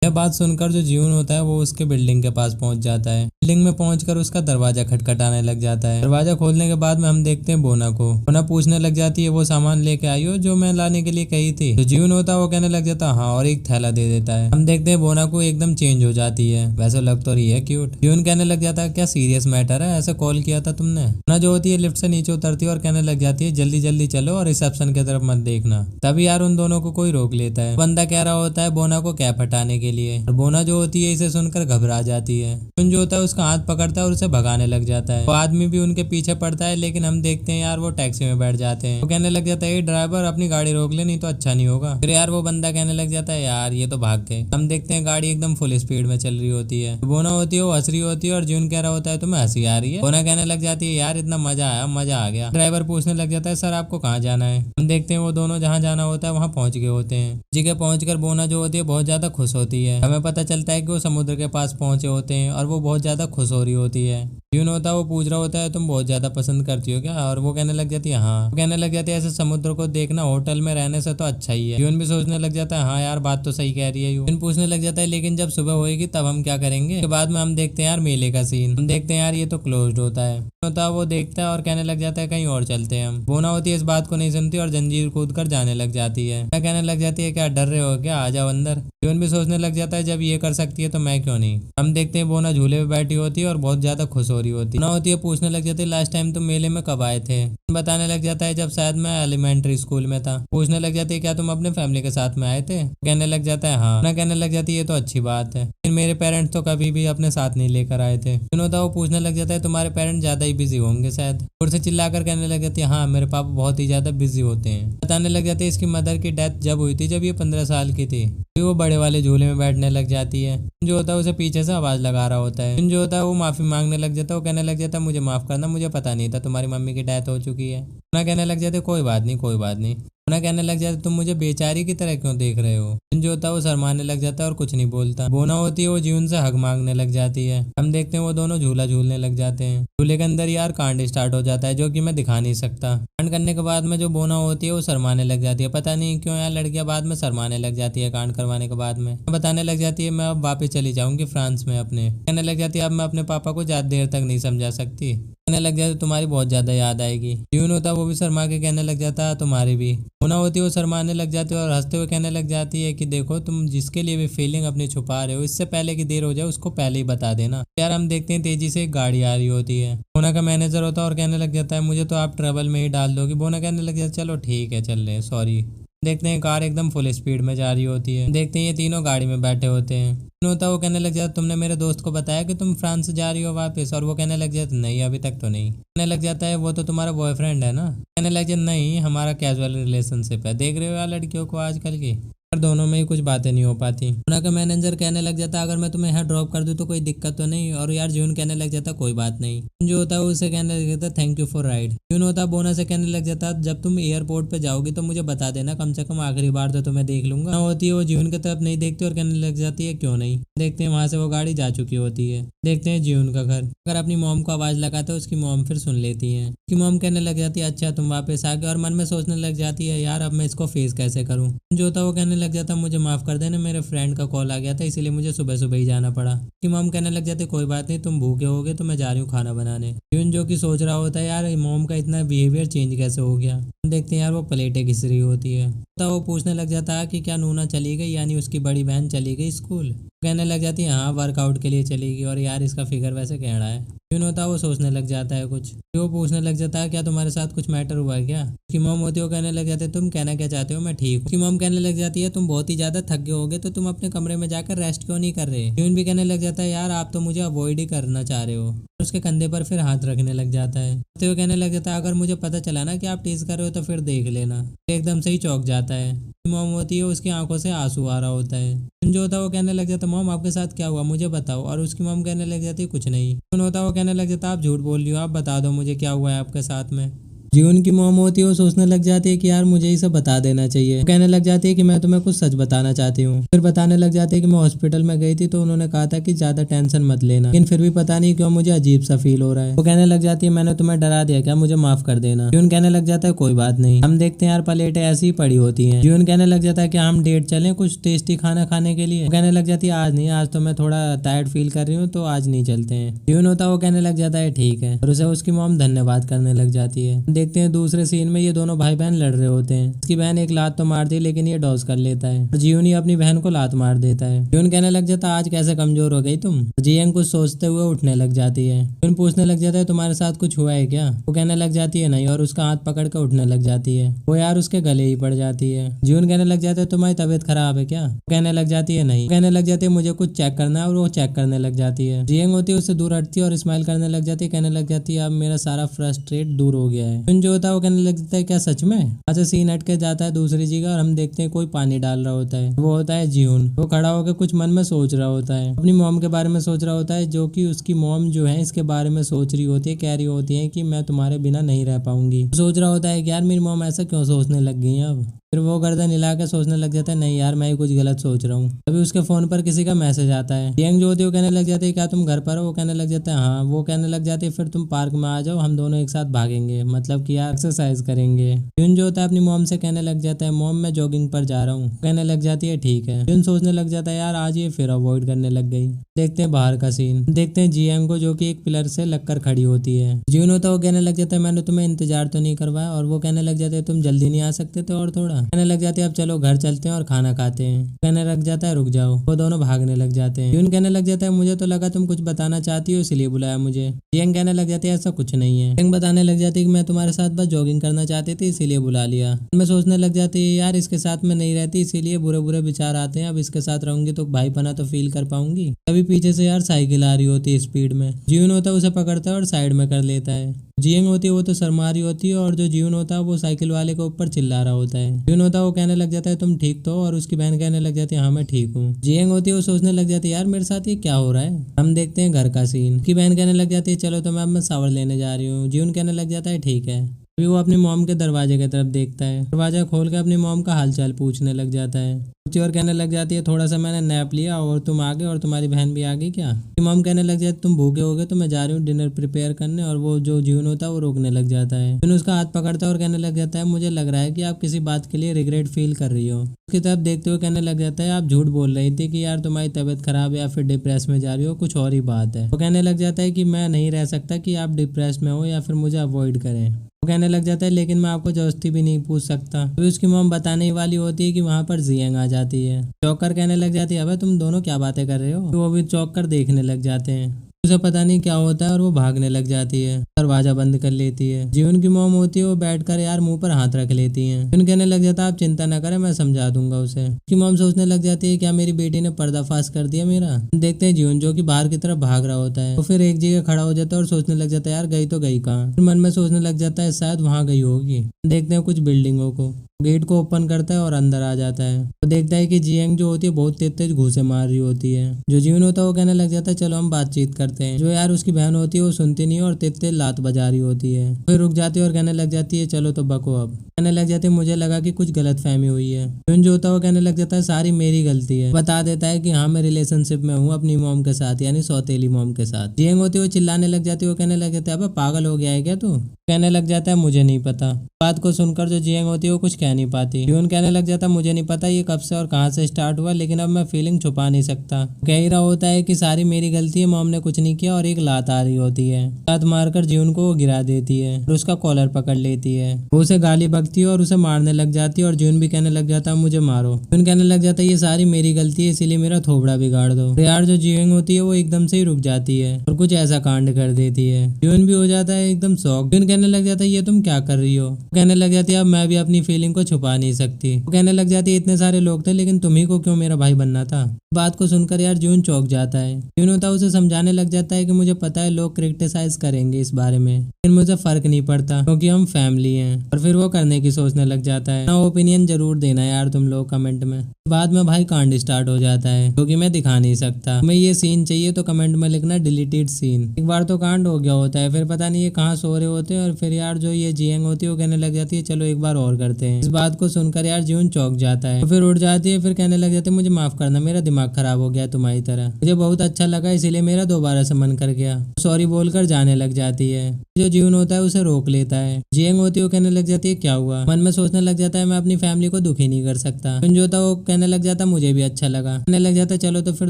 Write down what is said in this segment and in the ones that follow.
यह बात सुनकर जो जीवन होता है वो उसके बिल्डिंग के पास पहुंच जाता है। बिल्डिंग में पहुंचकर उसका दरवाजा खटखटाने लग जाता है। दरवाजा खोलने के बाद में हम देखते हैं बोना को। बोना पूछने लग जाती है वो सामान लेके आई हो जो मैं लाने के लिए कही थी। जो जीवन होता है वो कहने लग जाता है हाँ, और एक थैला दे देता है। हम देखते हैं बोना को एकदम चेंज हो जाती है, वैसे लग तो रही है क्यूट। जीवन कहने लग जाता है क्या सीरियस मैटर है, ऐसे कॉल किया था तुमने। बोना जो होती है लिफ्ट से नीचे उतरती है और कहने लग जाती है जल्दी जल्दी चलो और रिसेप्शन की तरफ मत देखना। तभी यार उन दोनों को कोई रोक लेता है। बंदा कह रहा होता है बोना को कैप हटाने के लिए, और बोना जो होती है इसे सुनकर घबरा जाती है। जीवन जो होता है उसका हाथ पकड़ता है और उसे भगाने लग जाता है। वो आदमी भी उनके पीछे पड़ता है, लेकिन हम देखते हैं यार वो टैक्सी में बैठ जाते हैं। वो कहने लग जाता है ड्राइवर अपनी गाड़ी रोक ले, नहीं तो अच्छा नहीं होगा। फिर यार वो बंदा कहने लग जाता है यार ये तो भाग गए। हम देखते हैं गाड़ी एकदम फुल स्पीड में चल रही होती है। बोना होती है वो हंस रही होती है और जीवन कह रहा होता है तुम्हें हंसी आ रही है। बोना कहने लग जाती है यार इतना मजा आया, मजा आ गया। ड्राइवर पूछने लग जाता है सर आपको कहाँ जाना है। हम देखते हैं वो दोनों जहाँ जाना होता है वहाँ पहुंच गए होते हैं। जगह पहुंचकर बोना जो होती है बहुत ज्यादा खुश होती है। हमें पता चलता है कि वो समुद्र के पास पहुंचे होते हैं और वो बहुत ज्यादा खुश हो रही होती है। जीवन होता है वो पूछ रहा होता है तुम बहुत ज्यादा पसंद करती हो क्या, और वो कहने लग जाती है हाँ। वो कहने लग जाती है ऐसे समुद्र को देखना होटल में रहने से तो अच्छा ही है। जीवन भी सोचने लग जाता है हाँ यार बात तो सही कह रही है। जीवन पूछने लग जाता है लेकिन जब सुबह होएगी तब हम क्या करेंगे। उसके बाद में हम देखते हैं यार मेले का सीन। हम देखते हैं यार ये तो क्लोज्ड होता है। होता है वो देखता है और कहने लग जाता है कहीं और चलते हैं हम। बोना होती है इस बात को नहीं सुनती और जंजीर कूद कर जाने लग जाती है। कहने लग जाती है क्या डर रहे हो क्या, आ जाओ अंदर। जीवन भी सोचने लग जाता है जब ये कर सकती है तो मैं क्यों नहीं। हम देखते हैं बोना झूले पे बैठी होती है और बहुत ज्यादा खुश हो रही होती है। पूछने लग जाती है लास्ट टाइम तुम मेले में कब आए थे। बताने लग जाता है जब शायद मैं एलिमेंट्री स्कूल में था। पूछने लग जाती है क्या तुम अपने फैमिली के साथ में आए थे। कहने लग जाता है हाँ। ना कहने लग जाती है ये तो अच्छी बात है, लेकिन मेरे पेरेंट्स तो कभी भी अपने साथ नहीं लेकर आए थे। विनोदा वो पूछने लग जाता है तुम्हारे पेरेंट्स ज्यादा ही बिजी होंगे शायद। जोर से चिल्लाकर कहने लग जाती है हाँ मेरे पापा बहुत ही ज्यादा बिजी होते हैं। बताने लग जाती है इसकी मदर की डेथ जब हुई थी जब ये 15 साल की थी। वो बड़े वाले झूले में बैठने लग जाती है। जो होता है उसे पीछे से आवाज लगा रहा होता है। जो होता है वो माफी मांगने लग जाता है। वो कहने लग जाता है मुझे माफ करना, मुझे पता नहीं था तुम्हारी मम्मी की डेथ हो चुकी है। ना कहने लग जाते कोई बात नहीं कोई बात नहीं। बोना कहने लग जाता तुम मुझे बेचारी की तरह क्यों देख रहे हो। जो होता है वो शर्माने लग जाता है और कुछ नहीं बोलता। बोना होती है वो जीवन से हग मांगने लग जाती है। हम देखते हैं वो दोनों झूला झूलने लग जाते हैं। झूले के अंदर यार कांड स्टार्ट हो जाता है जो कि मैं दिखा नहीं सकता। कांड करने के बाद में जो बोना होती है वो शर्माने लग जाती है। पता नहीं क्यों यार लड़कियां बाद में शर्माने लग जाती है कांड करवाने के बाद में। बताने लग जाती है मैं अब वापस चली जाऊंगी फ्रांस में अपने। कहने लग जाती है अब मैं अपने पापा को ज्यादा देर तक नहीं समझा सकती। कहने लग जाती तुम्हारी बहुत ज्यादा याद आएगी। जीवन होता है वो भी शर्मा के कहने लग जाता है तुम्हारी भी। बोना होती है वो शर्माने लग जाती है और हंसते हुए कहने लग जाती है कि देखो तुम जिसके लिए भी फीलिंग अपनी छुपा रहे हो इससे पहले की देर हो जाए उसको पहले ही बता देना। यार हम देखते हैं तेजी से एक गाड़ी आ रही होती है। बोना का मैनेजर होता है और कहने लग जाता है मुझे तो आप ट्रबल में ही डाल दोगे। बोना कहने लग जाता है चलो ठीक है चल रहे सॉरी। देखते हैं कार एकदम फुल स्पीड में जा रही होती है। देखते हैं ये तीनों गाड़ी में बैठे होते हैं। होता वो कहने लग जाता तुमने मेरे दोस्त को बताया कि तुम फ्रांस जा रही हो वापस, और वो कहने लग जाता नहीं अभी तक तो नहीं। कहने लग जाता है वो तो तुम्हारा बॉयफ्रेंड है ना। कहने लग जाता नहीं हमारा कैजुअल रिलेशनशिप है। देख रहे हो यार लड़कियों को आजकल की, पर दोनों में ही कुछ बातें नहीं हो पाती। बोना का मैनेजर कहने लग जाता अगर मैं तुम्हें यहाँ ड्रॉप कर दूं तो कोई दिक्कत तो नहीं, और यार जून कहने लग जाता कोई बात नहीं। जो होता है उसे कहने लग जाता थैंक यू फॉर राइड। जून होता है बोना से कहने लग जाता जब तुम एयरपोर्ट पे जाओगी तो मुझे बता देना, कम से कम आखिरी बार तो तुम्हें देख लूंगा। होती है वो जीवन की तरफ नहीं देखती और कहने लग जाती है क्यों नहीं। देखते हैं वहां से वो गाड़ी जा चुकी होती है। देखते हैं जीवन का घर। अगर अपनी मॉम को आवाज लगाता है उसकी मॉम फिर सुन लेती है। उसकी मॉम कहने लग जाती है अच्छा तुम वापस आ गए, और मन में सोचने लग जाती है यार अब मैं इसको फेस कैसे करूँ। जो होता है वो कहने लग जाता मुझे माफ कर देना, मेरे फ्रेंड का कॉल आ गया था इसीलिए मुझे सुबह सुबह ही जाना पड़ा। कि मॉम कहने लग जाते कोई बात नहीं तुम भूखे होगे तो मैं जा रही हूँ खाना बनाने। जीवन जो कि सोच रहा होता है यार मॉम का इतना बिहेवियर चेंज कैसे हो गया। देखते हैं यार वो प्लेटें घिस रही होती है। तो वो पूछने लग जाता है कि क्या नूना चली गई, यानी उसकी बड़ी बहन चली गई स्कूल। कहने लग जाती है हाँ वर्कआउट के लिए चलेगी, और यार इसका फिगर वैसे कैसा है। जीवन होता है वो सोचने लग जाता है कुछ। वो पूछने लग जाता है क्या तुम्हारे साथ कुछ मैटर हुआ है क्या। उसकी मॉम होती है वो कहने लग जाते तुम कहना क्या चाहते हो, मैं ठीक हूँ। उसकी मॉम कहने लग जाती है तुम बहुत ही ज्यादा थक गए होगे तो तुम अपने कमरे में जाकर रेस्ट क्यों नहीं कर रहे। जीवन भी कहने लग जाता है यार आप तो मुझे अवॉइड ही करना चाह रहे हो। उसके कंधे पर फिर हाथ रखने लग जाता है। तो कहने लग जाता है अगर मुझे पता चला ना कि आप टीज कर रहे हो तो फिर देख लेना। एकदम से ही चौंक जाता है। मॉम होती है उसकी आंखों से आंसू आ रहा होता है। जो होता है वो कहने लग जाता है मॉम आपके साथ क्या हुआ मुझे बताओ, और उसकी मॉम कहने लग जाती है कुछ नहीं। होता है वो कहने लग जाता है आप झूठ बोल रही हो, आप बता दो मुझे क्या हुआ है आपके साथ में। जीवन की मॉम होती है वो सोचने लग जाती है कि यार मुझे ये सब बता देना चाहिए। वो कहने लग जाती है कि मैं तुम्हें कुछ सच बताना चाहती हूँ। फिर बताने लग जाती है कि मैं हॉस्पिटल में गई थी तो उन्होंने कहा था कि ज्यादा टेंशन मत लेना, लेकिन फिर भी पता नहीं क्यों मुझे अजीब सा फील हो रहा है। वो कहने लग जाती है मैंने तुम्हें डरा दिया क्या, मुझे माफ कर देना। जीवन कहने लग जाता है कोई बात नहीं। हम देखते हैं यार प्लेटें ऐसी ही पड़ी होती है। जीवन कहने लग जाता है कि हम डेट चलें कुछ टेस्टी खाना खाने के लिए। वो कहने लग जाती है आज नहीं, आज तो मैं थोड़ा टायर्ड फील कर रही हूँ तो आज नहीं चलते हैं। जीवन होता है वो कहने लग जाता है ठीक है, और उसे उसकी मॉम धन्यवाद करने लग जाती है। देखते हैं दूसरे सीन में ये दोनों भाई बहन लड़ रहे होते हैं। इसकी बहन एक लात तो मारती है लेकिन ये डॉज कर लेता है और जीवन ही अपनी बहन को लात मार देता है। जीवन कहने लग जाता है आज कैसे कमजोर हो गई तुम। जीएन कुछ सोचते हुए उठने लग जाती है। जीवन पूछने लग जाता है तुम्हारे साथ कुछ हुआ है क्या। वो कहने लग जाती है नहीं, और उसका हाथ पकड़ कर उठने लग जाती है। वो यार उसके गले ही पड़ जाती है। जीवन कहने लग जाता है तुम्हारी तबीयत खराब है क्या। वो कहने लग जाती है नहीं। कहने लग जाती है मुझे कुछ चेक करना है, और वो चेक करने लग जाती है। जीएन होती है उससे दूर हटती है और स्माइल करने लग जाती है। कहने लग जाती है अब मेरा सारा फ्रस्ट्रेट दूर हो गया है। जो होता है वो कहने लग जाता है क्या सच में। अच्छा सीन हट के जाता है दूसरी जगह और हम देखते हैं कोई पानी डाल रहा होता है। वो होता है जीवन। वो खड़ा होकर कुछ मन में सोच रहा होता है, अपनी मॉम के बारे में सोच रहा होता है, जो कि उसकी मॉम जो है इसके बारे में सोच रही होती है, कह रही होती है कि मैं तुम्हारे बिना नहीं रह पाऊंगी। सोच रहा होता है कि यार मेरी मॉम ऐसा क्यों सोचने लग गई है अब। फिर वो गर्दन हिला के सोचने लग जाता है नहीं यार मैं ही कुछ गलत सोच रहा हूँ। अभी उसके फोन पर किसी का मैसेज आता है। यंग जो होती है वो कहने लग जाती है क्या तुम घर पर हो। वो कहने लग जाता है हाँ। वो कहने लग जाती है फिर तुम पार्क में आ जाओ, हम दोनों एक साथ भागेंगे, मतलब कि यार एक्सरसाइज करेंगे। यून जो होता है अपनी मॉम से कहने लग जाता है मॉम मैं जॉगिंग पर जा रहा हूँ। कहने लग जाती है ठीक है। यून सोचने लग जाता है यार आज ये फिर अवॉइड करने लग गई। देखते हैं बाहर का सीन। देखते हैं जीएम को जो कि एक पिलर से लगकर खड़ी होती है। जीवन होता है वो कहने लग जाता है मैंने तुम्हें इंतजार तो नहीं करवाया। और वो कहने लग जाते हैं तुम जल्दी नहीं आ सकते थे और थोड़ा। कहने लग जाते हैं अब चलो घर चलते हैं और खाना खाते हैं। कहने लग जाता है रुक जाओ। वो दोनों भागने लग जाते हैं। यून कहने लग जाता है मुझे तो लगा तुम कुछ बताना चाहती हो इसलिए बुलाया मुझे। यंग कहने लग जाती है ऐसा कुछ नहीं है। यंग बताने लग जाती है कि मैं तुम्हारे साथ बस जॉगिंग करना चाहती थी इसीलिए बुला लिया। मैं सोचने लग जाती है यार इसके साथ में नहीं रहती इसीलिए बुरे बुरे विचार आते हैं, अब इसके साथ रहूंगी तो भाईपना तो फील कर पाऊंगी। तभी पीछे से यार साइकिल आ रही होती है स्पीड में। जीवन होता है उसे पकड़ता है और साइड में कर लेता है। जीएंग होती है वो तो शर्मा रही होती है और जो जीवन होता है वो साइकिल वाले के ऊपर चिल्ला रहा होता है। जीवन होता है वो कहने लग जाता है तुम ठीक तो, और उसकी बहन कहने लग जाती है हाँ मैं ठीक हूँ। जीएंग होती है वो सोचने लग जाती है यार मेरे साथ ये क्या हो रहा है। हम देखते हैं घर का सीन। की बहन कहने लग जाती है चलो तो मैं शावर लेने जा रही हूँ। जीवन कहने लग जाता है ठीक है। अभी वो अपनी मॉम के दरवाजे की तरफ देखता है। दरवाजा खोल के अपनी मॉम का हालचाल पूछने लग जाता है। और कहने लग जाती है थोड़ा सा मैंने नैप लिया और तुम आ गए और तुम्हारी बहन भी आ गई क्या। मॉम कहने लग जाती तुम भूखे हो गए तो मैं जा रही हूँ डिनर प्रिपेयर करने। और वो जो जीवन होता है वो रोकने लग जाता है। जीवन उसका हाथ पकड़ता है और कहने लग जाता है मुझे लग रहा है कि आप किसी बात के लिए रिग्रेट फील कर रही हो। उसकी तरफ देखते हुए कहने लग जाता है आप झूठ बोल रही थी कि यार तुम्हारी तबीयत खराब है या फिर डिप्रेस में जा रही हो, कुछ और ही बात है। वो कहने लग जाता है कि मैं नहीं रह सकता कि आप डिप्रेस में हो या फिर मुझे अवॉइड करें। वो कहने लग जाता है लेकिन मैं आपको जबरदस्ती भी नहीं पूछ सकता। अभी उसकी मॉम बताने ही वाली होती है कि वहां पर जियांग आ जाती है। चौक कर कहने लग जाती है अबे तुम दोनों क्या बातें कर रहे हो। तो वो भी चौक कर देखने लग जाते हैं। उसे पता नहीं क्या होता है और वो भागने लग जाती है। दरवाजा बंद कर लेती है। जीवन की मॉम होती है वो बैठकर यार मुंह पर हाथ रख लेती है। जीवन कहने लग जाता है आप चिंता न करें मैं समझा दूंगा उसे। उसकी मॉम सोचने लग जाती है क्या मेरी बेटी ने पर्दाफाश कर दिया मेरा। देखते हैं जीवन जो कि बाहर की तरफ भाग रहा होता है। वो फिर एक जगह खड़ा हो जाता है और सोचने लग जाता है यार गई तो गई कहाँ। फिर मन में सोचने लग जाता है शायद वहां गई होगी। देखते हैं कुछ बिल्डिंगों को। गेट को ओपन करता है और अंदर आ जाता है। तो देखता है कि जियांग जो होती है बहुत तेज तेज घूंसे मार रही होती है। जो जीवन होता है वो कहने लग जाता है चलो हम बातचीत करते हैं। जो यार उसकी बहन होती है वो सुनती नहीं है और तेज तेज लात बजा रही होती है। फिर रुक जाती है और कहने लग जाती है चलो तो बको अब। कहने लग जाती है मुझे लगा कि कुछ गलत फहमी हुई है। जीवन जो होता है वो कहने लग जाता है सारी मेरी गलती है। बता देता है कि हाँ मैं रिलेशनशिप में हूँ अपनी मॉम के साथ यानी सौतेली मॉम के साथ। जियांग होती है वो चिल्लाने लग जाती है। वो कहने लग जाता है अब पागल हो गया है क्या तू। कहने लग जाता है मुझे नहीं पता। बात को सुनकर जो जियांग होती है वो कुछ कह नहीं पाती। यून कहने लग जाता मुझे नहीं पता ये कब से और कहां से स्टार्ट हुआ, लेकिन अब मैं फीलिंग छुपा नहीं सकता। कह ही रहा होता है कि सारी मेरी गलती है, मॉम ने कुछ नहीं किया। और एक लात आ रही होती है। लात मारकर जीवन को गिरा देती है और उसका कॉलर पकड़ लेती है। वो उसे गाली बकती है और उसे मारने लग जाती है। और जीवन भी कहने लग जाता है मुझे मारो। जीवन कहने लग जाता है ये सारी मेरी गलती है इसीलिए मेरा थोबड़ा बिगाड़ दो। तो यार जो जीवन होती है वो एकदम से ही रुक जाती है और कुछ ऐसा कांड कर देती है। जीवन भी हो जाता है एकदम शॉक। जीवन कहने लग जाता है ये तुम क्या कर रही हो। कहने लग जाती है अब मैं भी अपनी फीलिंग को छुपा नहीं सकती। वो कहने लग जाती है इतने सारे लोग थे लेकिन तुम्ही को क्यों मेरा भाई बनना था। बात को सुनकर यार जून चौंक जाता है। जून होता उसे समझाने लग जाता है कि मुझे पता है लोग क्रिटिसाइज करेंगे इस बारे में, लेकिन मुझे फर्क नहीं पड़ता क्योंकि हम फैमिली हैं। और फिर वो करने की सोचने लग जाता है। ना ओपिनियन जरूर देना यार तुम लोग कमेंट में। बाद में भाई कांड स्टार्ट हो जाता है, क्योंकि मैं दिखा नहीं सकता। हमें ये सीन चाहिए तो कमेंट में लिखना डिलीटेड सीन। एक बार तो कांड हो गया होता है, फिर पता नहीं ये कहाँ सो रहे होते हैं, और फिर यार जो ये जियंग होती है वो कहने लग जाती है चलो एक बार और करते हैं। इस बात को सुनकर यार जीवन चौंक जाता है, तो फिर उठ जाती है, फिर कहने लग जाती है मुझे माफ करना, मेरा दिमाग खराब हो गया तुम्हारी तरह, मुझे बहुत अच्छा लगा इसीलिए मेरा दोबारा से मन कर गया। सॉरी बोलकर जाने लग जाती है। जो जीवन होता है उसे रोक लेता है। जियंग होती है वो कहने लग जाती है क्या हुआ, मन में सोचने लग जाता है मैं अपनी फैमिली को दुखी नहीं कर सकता। जो था वो कहने लग जाता मुझे भी अच्छा लगा, कहने लग जाता चलो तो फिर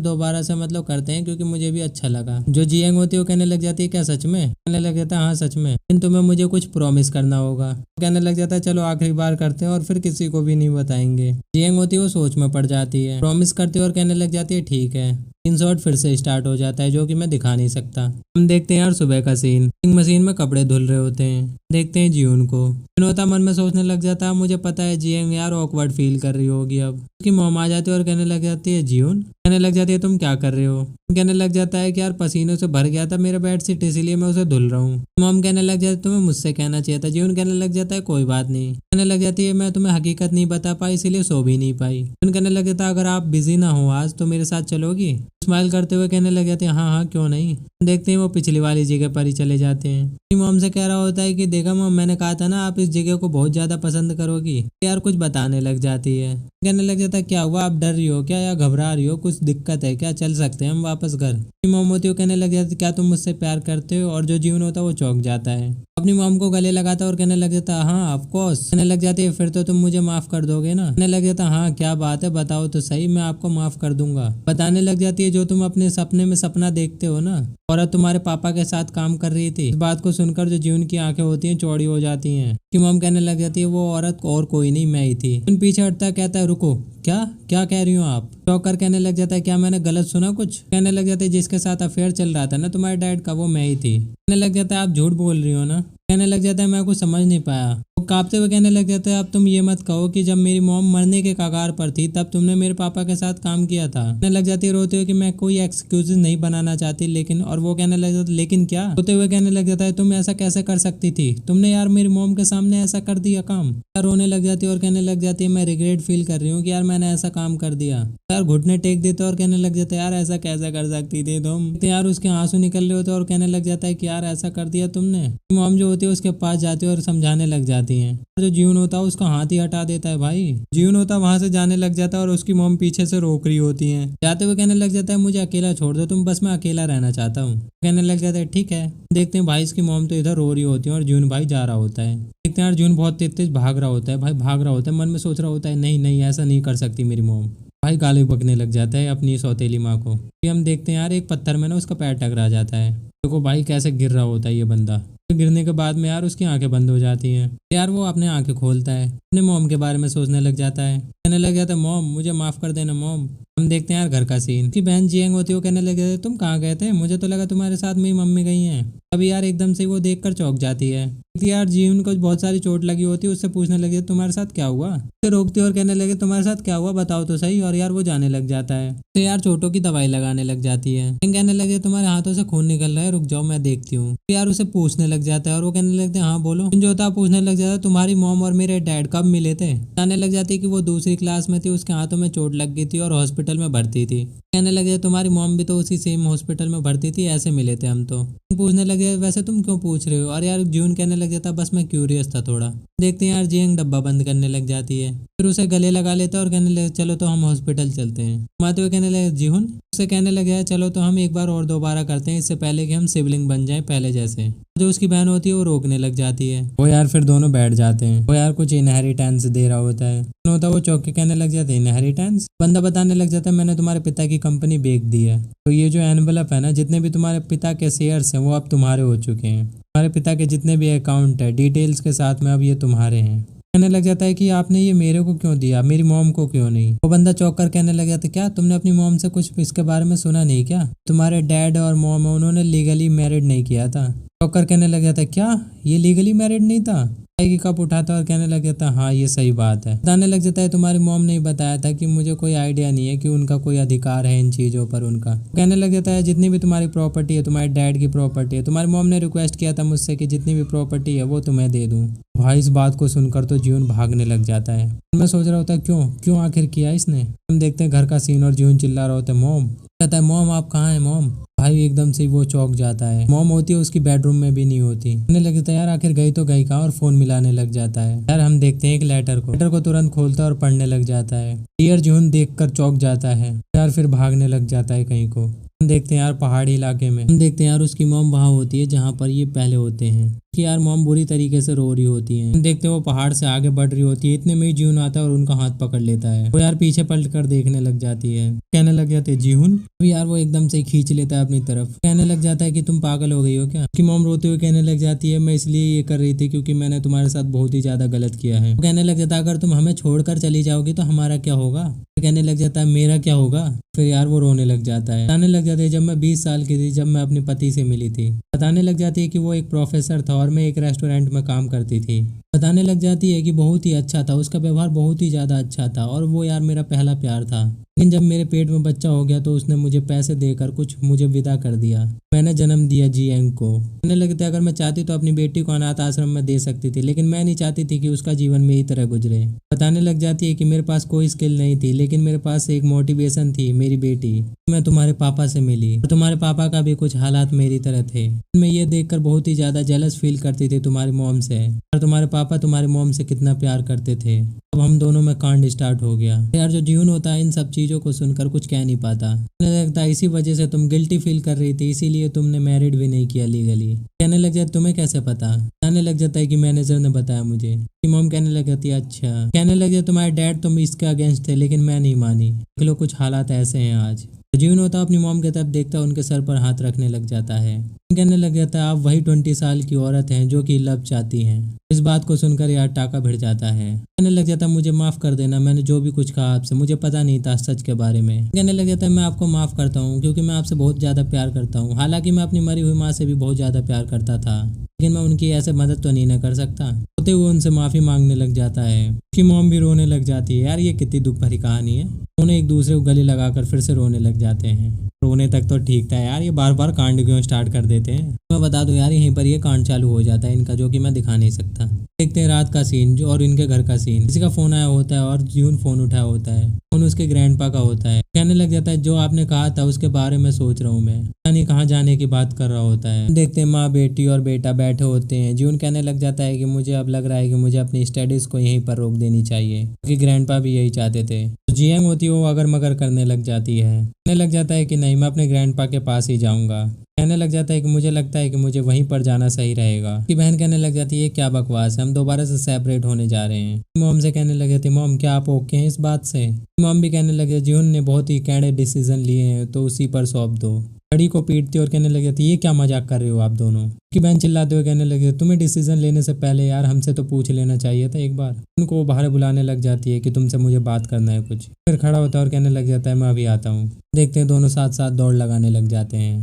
दोबारा से मतलब करते हैं क्योंकि मुझे भी अच्छा लगा। जो जियंग होती है वो कहने लग जाती है क्या सच में, कहने लग जाता है हाँ सच में, लेकिन तुम्हें मुझे कुछ प्रॉमिस करना होगा। कहने लग जाता है चलो आखिरी बार करते हैं और फिर किसी को भी नहीं बताएंगे। जियंग होती है वो सोच में पड़ जाती है, प्रॉमिस करती है और कहने लग जाती है ठीक है। सीन शॉट फिर से स्टार्ट हो जाता है जो कि मैं दिखा नहीं सकता। हम देखते हैं यार सुबह का सीन, मशीन में कपड़े धुल रहे होते हैं। देखते हैं जियून को, होता मन में सोचने लग जाता है मुझे पता है जियंग यार ऑकवर्ड फील कर रही होगी। अब उसकी मॉम आ जाती है और कहने लग जाती है जियून, कहने लग जाती है तुम क्या कर रहे हो। कहने लग जाता है कि यार पसीनों से भर गया था मेरा बेडशीट इसीलिए मैं उसे धुल रहा हूँ। मॉम कहने लग जाती है तुम्हें मुझसे कहना चाहिए था। जियून कहने लग जाता है कोई बात नहीं। कहने लग जाती है मैं तुम्हें हकीकत नहीं बता पाई इसीलिए सो भी नहीं पाई। कहने लग जाता है अगर आप बिजी ना हो आज तो मेरे साथ चलोगी। स्माइल करते हुए कहने लग जाते हैं हाँ हाँ क्यों नहीं। देखते हैं वो पिछली वाली जगह पर ही चले जाते हैं। मॉम से कह रहा होता है कि देखा मॉम मैंने कहा था ना आप इस जगह को बहुत ज्यादा पसंद करोगी। यार कुछ बताने लग जाती है, कहने लग जाता है क्या हुआ आप डर रही हो क्या या घबरा रही हो, कुछ दिक्कत है क्या, चल सकते हैं हम वापस घर। मॉम होती है कहने लग जाती क्या तुम मुझसे प्यार करते हो, और जो जीवन होता है वो चौंक जाता है, अपनी मॉम को गले लगाता है और कहने लग जाता हाँ ऑफ कोर्स। कहने लग जाती है फिर तो तुम मुझे माफ कर दोगे ना। कहने लग जाता हाँ क्या बात है बताओ तो सही, मैं आपको माफ कर दूंगा। बताने लग जाती है जो तुम अपने सपने में सपना देखते हो ना, औरत तुम्हारे पापा के साथ काम कर रही थी। इस बात को सुनकर जो जीवन की आंखें होती हैं चौड़ी हो जाती हैं। कि मॉम कहने लग जाती है वो औरत और कोई नहीं मैं ही थी। पीछे हटता कहता है रुको क्या क्या कह रही हो आप। टॉकर कहने लग जाता है क्या मैंने गलत सुना कुछ। कहने लग जाते जिसके साथ अफेयर चल रहा था ना तुम्हारे डैड का वो मैं ही थी। कहने लग जाता है आप झूठ बोल रही हो ना। कहने लग जाता है मैं कुछ समझ नहीं पाया। वो कांपते हुए कहने लग जाता है अब तुम ये मत कहो कि जब मेरी मॉम मरने के कगार पर थी तब तुमने मेरे पापा के साथ काम किया था। कहने लग जाती है रोते हुए कि मैं कोई एक्सक्यूज नहीं बनाना चाहती लेकिन, और वो कहने लग जाता लेकिन क्या। रोते हुए कहने लग जाता है तुम ऐसा कैसे कर सकती थी, तुमने यार मेरी मॉम के सामने ऐसा कर दिया काम। रोने लग जाती है और कहने लग जाती है मैं रिग्रेट फील कर रही हूँ कि यार मैंने ऐसा काम कर दिया। यार घुटने टेक देते और कहने लग जाता है यार ऐसा कैसे कर सकती थी तुम। तो यार उसके आंसू निकल रहे होते और कहने लग जाता है कि यार ऐसा कर दिया तुमने। मॉम जो होती है उसके पास जाती है और समझाने लग जाती है। जो जीवन होता है उसका हाथ ही हटा देता है भाई। जीवन होता वहां से जाने लग जाता है और उसकी मॉम पीछे से रोक रही होती है। जाते हुए कहने लग जाता है मुझे अकेला छोड़ दो तुम, बस मैं अकेला रहना चाहता हूँ। कहने लग जाता है ठीक है। देखते हैं भाई इसकी मॉम तो इधर रो रही होती है और जीवन भाई जा रहा होता है। देखते हैं यार जीवन बहुत तेज तेज भाग रहा होता है, भाई भाग रहा होता है, मन में सोच रहा होता है नहीं नहीं ऐसा नहीं कर सकती मेरी मॉम। भाई गाली बकने लग जाता है अपनी सौतेली माँ को। फिर हम देखते हैं यार एक पत्थर में ना उसका पैर टकरा जाता है। देखो भाई कैसे गिर रहा होता है ये बंदा। गिरने के बाद में यार उसकी आंखें बंद हो जाती हैं। यार वो अपने आंखें खोलता है, अपने मॉम के बारे में सोचने लग जाता है। कहने लग जाता है मॉम मुझे माफ कर देना मॉम। हम देखते हैं यार घर का सीन। उसकी बहन जियंग होती है वो कहने लग जाती है तुम कहाँ गए थे, मुझे तो लगा तुम्हारे साथ मेरी मम्मी गई हैं। अभी यार एकदम से वो देखकर चौंक जाती है। यार जीवन को बहुत सारी चोट लगी होती है, उससे पूछने लगे तुम्हारे साथ क्या हुआ। उसे रोकती और कहने लगे तुम्हारे साथ क्या हुआ बताओ तो सही, और यार वो जाने लग जाता है। तो यार चोटों की दवाई लगाने लग जाती है। कहने लगे तुम्हारे हाथों से खून निकल रहा है रुक जाओ मैं देखती हूँ। यार उसे पूछने लग जाता है और वो कहने लगते हैं हाँ बोलो। जो होता पूछने लग जाता है तुम्हारी मॉम और मेरे डैड कब मिले थे। कहने लग जाती है कि वो दूसरी क्लास में थी, उसके हाथों में चोट लग गई थी और हॉस्पिटल में भर्ती थी। कहने लगे तुम्हारी मॉम भी तो उसी सेम हॉस्पिटल में भर्ती थी, ऐसे मिले थे हम तो। पूछने लगे वैसे तुम क्यों पूछ रहे हो, और यार जून कहने लग जाता बस मैं क्यूरियस था थोड़ा। देखते हैं यार जियंग डब्बा बंद करने लग जाती है, फिर उसे गले लगा लेता है और कहने लगे चलो तो हम हॉस्पिटल चलते हैं। माते हुए कहने लगे जीहुन, उससे कहने लगे चलो तो हम एक बार और दोबारा करते हैं इससे पहले कि हम सिबलिंग बन जाएं पहले जैसे। जो उसकी बहन होती है वो रोकने लग जाती है। वो यार फिर दोनों बैठ जाते हैं। वो यार कुछ इनहेरिटेंस दे रहा होता है। वो चौक के कहने लग जाते हैं इनहेरिटेंस। बंदा बताने लग जाता है मैंने तुम्हारे पिता की कंपनी बेच दी है, तो ये जो एनवलप है ना जितने भी तुम्हारे पिता के शेयर्स हैं वो अब तुम्हारे हो चुके हैं। तुम्हारे पिता के जितने भी अकाउंट है डिटेल्स के साथ में अब ये तुम्हारे हैं। कहने लग जाता है कि आपने ये मेरे को क्यों दिया, मेरी मॉम को क्यों नहीं। वो बंदा चौंक कर कहने लग जाता है क्या तुमने अपनी मॉम से कुछ इसके बारे में सुना नहीं क्या, तुम्हारे डैड और मॉम उन्होंने लीगली मैरिड नहीं किया था। चौंक कर कहने लग जाता है क्या ये लीगली मैरिड नहीं था। चाय की कप उठाता है और कहने लग जाता है हाँ ये सही बात है। बताने लग जाता है तुम्हारी मॉम ने बताया था कि मुझे कोई आइडिया नहीं है कि उनका कोई अधिकार है इन चीजों पर उनका। कहने लग जाता है जितनी भी तुम्हारी प्रॉपर्टी है तुम्हारे डैड की प्रॉपर्टी है, तुम्हारी मॉम ने रिक्वेस्ट किया था मुझसे कि जितनी भी प्रॉपर्टी है वो तुम्हें दे दूं। भाई इस बात को सुनकर तो जीवन भागने लग जाता है। मैं सोच रहा होता क्यों क्यों आखिर किया इसने। हम देखते हैं घर का सीन और जीवन चिल्ला रहा होता है मॉम। कहता है मॉम आप कहाँ हैं मॉम। भाई एकदम से वो चौंक जाता है। मॉम होती है उसकी बेडरूम में भी नहीं होती। कहने लगता है यार आखिर गई तो गई कहाँ, और फोन मिलाने लग जाता है। यार हम देखते हैं एक लेटर को तुरंत खोलता है और पढ़ने लग जाता है। डियर जून देखकर चौंक जाता है यार, फिर भागने लग जाता है कहीं को। हम देखते हैं यार पहाड़ी इलाके में, हम देखते हैं यार उसकी मॉम वहां होती है जहाँ पर ये पहले होते हैं कि यार मॉम बुरी तरीके से रो रही होती है। हम देखते हैं वो पहाड़ से आगे बढ़ रही होती है, इतने में ही जीवन आता है और उनका हाथ पकड़ लेता है। वो यार पीछे पलट कर देखने लग जाती है। कहने लग जाते जीवन। अभी यार वो एकदम से खींच लेता है अपनी तरफ। कहने लग जाता है कि तुम पागल हो गई हो क्या। कि मॉम रोते हुए कहने लग जाती है मैं इसलिए ये कर रही थी क्योंकि मैंने तुम्हारे साथ बहुत ही ज्यादा गलत किया है। कहने लग जाता है अगर तुम हमें छोड़कर चली जाओगी तो हमारा क्या होगा। कहने लग जाता है मेरा क्या होगा। फिर यार वो रोने लग जाता है। बताने लग जाते है जब मैं 20 साल की थी जब मैं अपने पति से मिली थी। बताने लग जाती है कि वो एक प्रोफेसर था और मैं एक रेस्टोरेंट में काम करती थी। बताने लग जाती है कि बहुत ही अच्छा था, उसका व्यवहार बहुत ही ज्यादा अच्छा था और वो यार मेरा पहला प्यार था। लेकिन जब मेरे पेट में बच्चा हो गया तो उसने मुझे पैसे देकर कुछ मुझे विदा कर दिया। मैंने जन्म दिया जीएंग को। कहने लगता है अगर मैं चाहती तो अपनी बेटी को अनाथ आश्रम में दे सकती थी, लेकिन मैं नहीं चाहती थी कि उसका जीवन मेरी तरह गुजरे। बताने लग जाती है कि मेरे पास कोई स्किल नहीं थी लेकिन मेरे पास एक मोटिवेशन थी, मेरी बेटी। मैं तुम्हारे पापा से मिली और तुम्हारे पापा का भी कुछ हालात मेरी तरह थे। मैं ये देखकर बहुत ही ज्यादा जेलस फील करती थी तुम्हारी मॉम से, और तुम्हारे पापा तुम्हारी मॉम से कितना प्यार करते थे। अब हम दोनों में कांड स्टार्ट हो गया। यार जो जीवन होता है इन सब चीजों को सुनकर कुछ कह नहीं पाता। कहने लगता है इसी वजह से तुम गिल्टी फील कर रही थी, इसीलिए तुमने मैरिड भी नहीं किया लीगली। कहने लग जाता तुम्हें कैसे पता। कहने लग जाता है कि मैनेजर ने बताया मुझे। कि मॉम कहने लग जाती है अच्छा। कहने लग जाता तुम्हारे डैड तुम इसके अगेंस्ट थे लेकिन मैं नहीं मानी। देख लो कुछ हालात ऐसे हैं आज। जीवन होता अपनी मॉम की तरफ देखता है, उनके सर पर हाथ रखने लग जाता है। कहने लग जाता है आप वही 20 साल की औरत हैं जो कि लव चाहती हैं। इस बात को सुनकर यार टाका भिड़ जाता है। कहने लग जाता मुझे माफ कर देना, मैंने जो भी कुछ कहा आपसे मुझे पता नहीं था सच के बारे में। कहने लग जाता है मैं आपको माफ करता हूँ क्योंकि मैं आपसे बहुत ज्यादा प्यार करता हूँ। हालांकि मैं अपनी मरी हुई माँ से भी बहुत ज्यादा प्यार करता था लेकिन मैं उनकी ऐसे मदद तो नहीं न कर सकता। होते हुए उनसे माफी मांगने लग जाता है। उसकी मॉम भी रोने लग जाती है। यार ये कितनी दुख भरी कहानी है। दोनों एक दूसरे को गले लगाकर फिर से रोने लग जाते हैं। रोने तक तो ठीक था यार, ये बार बार कांड क्यों स्टार्ट कर देते हैं। मैं बता दूं यार यहीं पर ये कांड चालू हो जाता है इनका, जो कि मैं दिखा नहीं सकता। देखते हैं रात का सीन जो और इनके घर का सीन। किसी का फोन आया होता है और जीवन फोन उठाया होता है। फोन उसके ग्रैंडपा का होता है। कहने लग जाता है जो आपने कहा था उसके बारे में सोच रहा हूँ मैं, यानी कहाँ जाने की बात कर रहा होता है। देखते हैं माँ बेटी और बेटा बैठे होते हैं। जीवन कहने लग जाता है कि मुझे अब लग रहा है कि मुझे अपनी स्टडीज को यहीं पर रोक देनी चाहिए क्योंकि ग्रैंडपा भी यही चाहते थे। तो जीएंग होती है वो अगर मगर करने लग जाती है। कहने लग जाता है कि नहीं मैं अपने ग्रैंडपा के पास ही जाऊंगा। कहने लग जाता है कि मुझे लगता है कि मुझे वहीं पर जाना सही रहेगा। कि बहन कहने लग जाती है क्या बकवास है, हम दोबारा से सेपरेट होने जा रहे हैं। मॉम से कहने लग जाती मॉम क्या आप ओके हैं इस बात से। मॉम भी कहने लगे जीवन ने बहुत ही कैंडे डिसीजन लिए हैं तो उसी पर सौंप दो। लड़ी को पीटती और कहने लग जाती ये क्या मजाक कर रहे हो आप दोनों। कि बहन चिल्लाते हुए कहने लगे तुम्हें डिसीजन लेने से पहले यार हमसे तो पूछ लेना चाहिए था एक बार। उनको बाहर बुलाने लग जाती है कि तुमसे मुझे बात करना है कुछ। फिर खड़ा होता है और कहने लग जाता है मैं अभी आता हूँ। देखते हैं दोनों साथ साथ दौड़ लगाने लग जाते हैं।